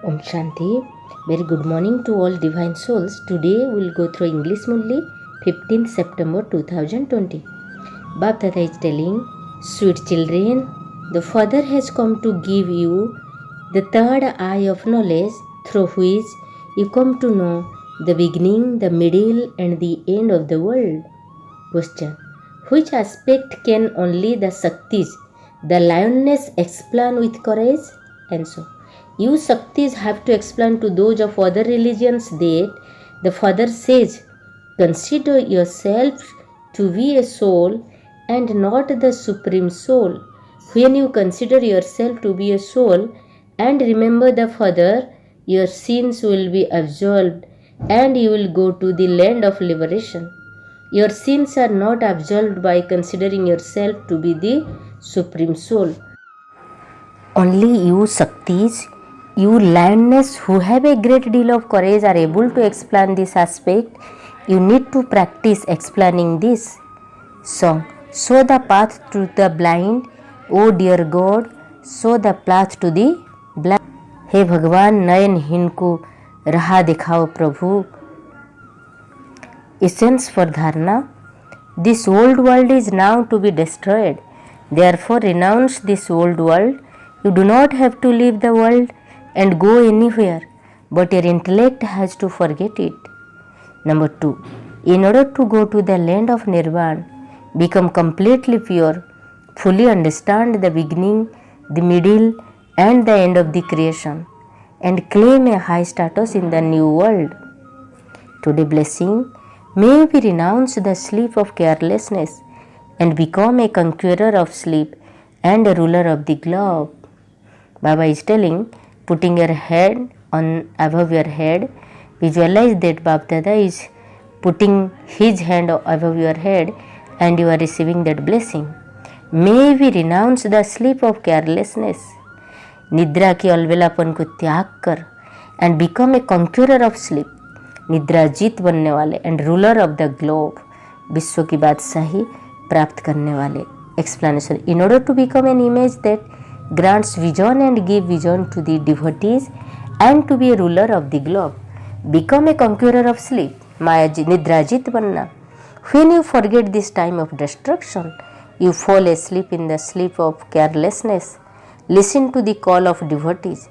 Om Shanti. Very good morning to all divine souls. Today we'll go through English Murli, 15th September 2020. Bap Dada is telling, sweet children, the Father has come to give you the third eye of knowledge through which you come to know the beginning, the middle and the end of the world. Question. Which aspect can only the Shaktis, the lioness, explain with courage? Answer. You Shaktis have to explain to those of other religions that the Father says, consider yourself to be a soul and not the Supreme Soul. When you consider yourself to be a soul and remember the Father, your sins will be absolved and you will go to the land of liberation. Your sins are not absolved by considering yourself to be the Supreme Soul. Only you Shaktis, you lioness who have a great deal of courage are able to explain this aspect. You need to practice explaining this. Song. Show the path to the blind, O dear God, show the path to the blind. हे भगवान नयनहीन को राह दिखाओ प्रभु. Essence for dharana. This old world is now to be destroyed. Therefore renounce this old world. You do not have to leave the world and go anywhere, but your intellect has to forget it. Number 2. In order to go to the land of Nirvana, become completely pure, fully understand the beginning, the middle and the end of the creation, and claim a high status in the new world. Today blessing. May we renounce the sleep of carelessness and become a conqueror of sleep and a ruler of the globe. Baba is telling, putting your head on above your head, visualize that Baba Dada is putting his hand above your head and you are receiving that blessing. May we renounce the sleep of carelessness, निद्रा के अलबेलापन को त्याग कर, and become a conqueror of sleep, निद्रा जीत बनने वाले, and ruler of the globe, विश्व की बादशाही प्राप्त करने वाले. Explanation. In order to become an image that grants vision and give vision to the devotees and to be a ruler of the globe, become a conqueror of sleep, Maya Nidra Jit Banna. When you forget this time of destruction, you fall asleep in the sleep of carelessness. Listen to the call of devotees,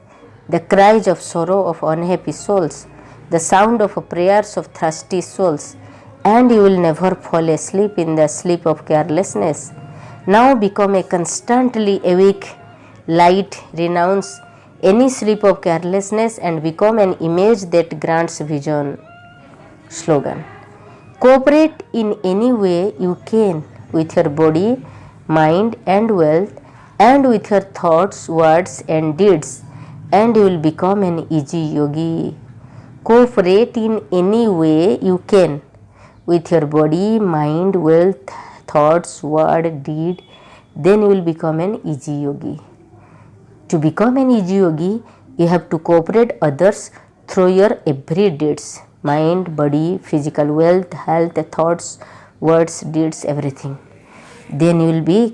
the cries of sorrow of unhappy souls, the sound of prayers of thirsty souls, and you will never fall asleep in the sleep of carelessness. Now become a constantly awake light, renounce any sleep of carelessness and become an image that grants vision. Slogan. Cooperate in any way you can with your body, mind and wealth and with your thoughts, words and deeds, and you will become an easy yogi. Cooperate in any way you can with your body, mind, wealth, thoughts, word, deed, then you will become an easy yogi. To become an easy yogi, you have to cooperate others through your every deeds, mind, body, physical wealth, health, thoughts, words, deeds, everything. Then you will become